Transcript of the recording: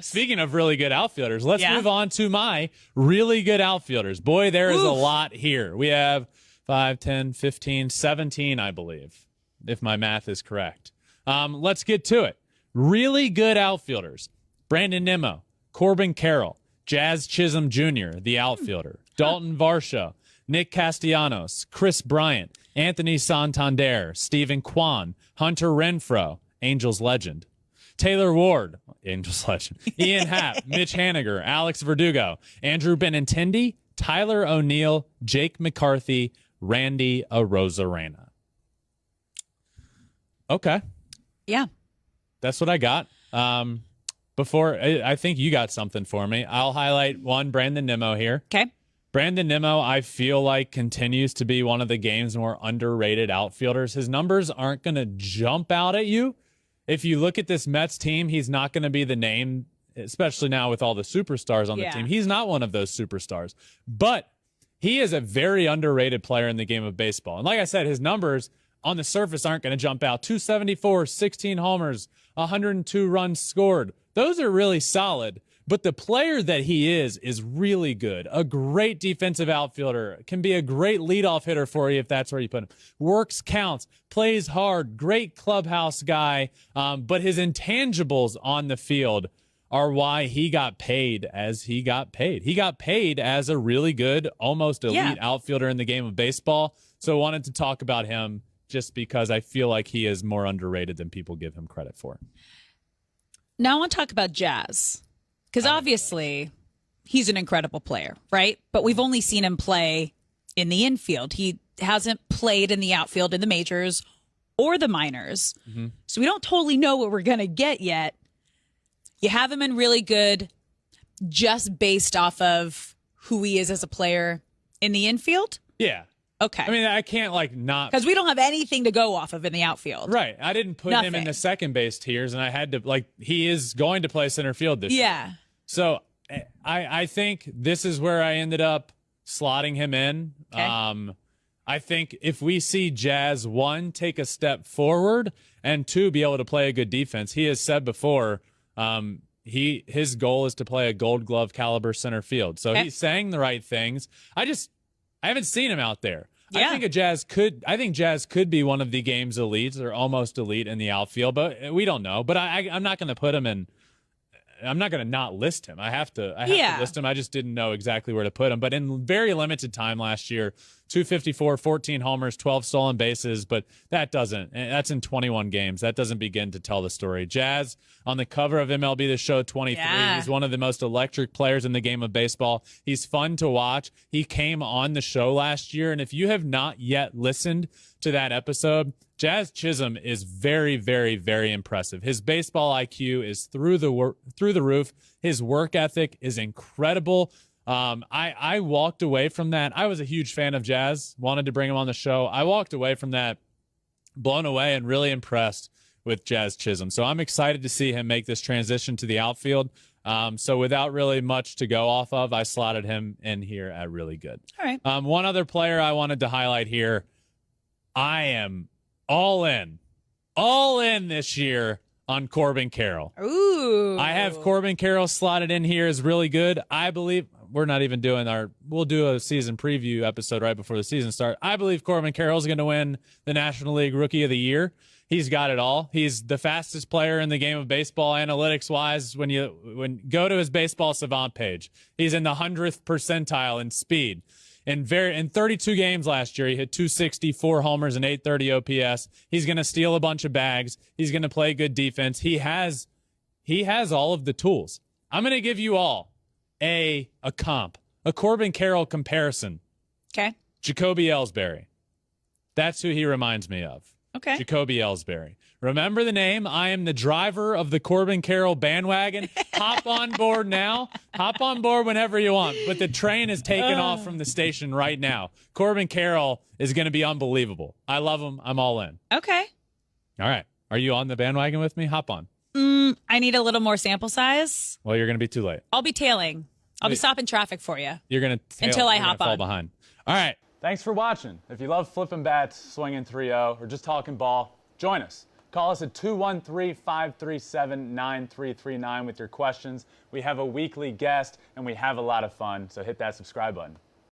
Speaking of really good outfielders, let's Yeah. move on to my really good outfielders. Boy, there is a lot here. We have 5, 10, 15, 17, I believe, if my math is correct. Let's get to it. Really good outfielders. Brandon Nimmo, Corbin Carroll, Jazz Chisholm Jr., the outfielder, Dalton Varsho, Nick Castellanos, Chris Bryant, Anthony Santander, Stephen Kwan, Hunter Renfroe, Angels legend, Taylor Ward, Angels legend, Ian Happ, Mitch Haniger, Alex Verdugo, Andrew Benintendi, Tyler O'Neill, Jake McCarthy, Randy Arozarena. Okay. Yeah. That's what I got. Before, I think you got something for me. I'll highlight one, Brandon Nimmo here. Okay. Brandon Nimmo, I feel like, continues to be one of the game's more underrated outfielders. His numbers aren't going to jump out at you. If you look at this Mets team, he's not going to be the name, especially now with all the superstars on the team. He's not one of those superstars. But he is a very underrated player in the game of baseball. And like I said, his numbers on the surface aren't going to jump out. 274, 16 homers, 102 runs scored. Those are really solid. But the player that he is really good. A great defensive outfielder. Can be a great leadoff hitter for you if that's where you put him. Works counts. Plays hard. Great clubhouse guy. But his intangibles on the field are why he got paid as he got paid. He got paid as a really good, almost elite outfielder in the game of baseball. So I wanted to talk about him just because I feel like he is more underrated than people give him credit for. Now I want to talk about Jazz. Because obviously, he's an incredible player, right? But we've only seen him play in the infield. He hasn't played in the outfield in the majors or the minors. Mm-hmm. So we don't totally know what we're going to get yet. You have him in really good just based off of who he is as a player in the infield? Yeah. Okay. I mean, I can't not... Because we don't have anything to go off of in the outfield. Right. I didn't put him in the second base tiers, and I had to, he is going to play center field this year. So I think this is where I ended up slotting him in. Okay. I think if we see Jazz, one, take a step forward, and two, be able to play a good defense. He has said before his goal is to play a Gold Glove caliber center field. So he's saying the right things. I haven't seen him out there. Yeah. I think Jazz could be one of the game's elites or almost elite in the outfield, but we don't know. But I'm not going to put him in. I'm not going to not list him. I have to list him. I just didn't know exactly where to put him. But in very limited time last year, 254, 14 homers, 12 stolen bases. But that's in 21 games. That doesn't begin to tell the story. Jazz on the cover of MLB The Show 23. Yeah. He's one of the most electric players in the game of baseball. He's fun to watch. He came on the show last year. And if you have not yet listened to that episode, Jazz Chisholm is very, very, very impressive. His baseball IQ is through the roof. His work ethic is incredible. I walked away from that. I was a huge fan of Jazz, wanted to bring him on the show. I walked away from that blown away and really impressed with Jazz Chisholm. So I'm excited to see him make this transition to the outfield. So without really much to go off of, I slotted him in here at really good. All right. One other player I wanted to highlight here. I am all in this year on Corbin Carroll. Ooh. I have Corbin Carroll slotted in here as really good. I believe we're not even doing we'll do a season preview episode right before the season starts. I believe Corbin Carroll is going to win the National League Rookie of the Year. He's got it all. He's the fastest player in the game of baseball analytics wise. When go to his baseball savant page, he's in the 100th percentile in speed. In 32 games last year, he hit 260, 4 homers, and 830 OPS. He's going to steal a bunch of bags. He's going to play good defense. He has all of the tools. I'm going to give you all a comp, a Corbin Carroll comparison. Okay. Jacoby Ellsbury. That's who he reminds me of. Okay. Jacoby Ellsbury. Remember the name. I am the driver of the Corbin Carroll bandwagon. Hop on board now. Hop on board whenever you want. But the train is taking off from the station right now. Corbin Carroll is going to be unbelievable. I love him. I'm all in. Okay. All right. Are you on the bandwagon with me? Hop on. I need a little more sample size. Well, you're going to be too late. I'll be tailing. I'll be stopping traffic for you. You're going to until I hop on. Fall behind. All right. Thanks for watching. If you love flipping bats, swinging 3-0, or just talking ball, join us. Call us at 213-537-9339 with your questions. We have a weekly guest, and we have a lot of fun, so hit that subscribe button.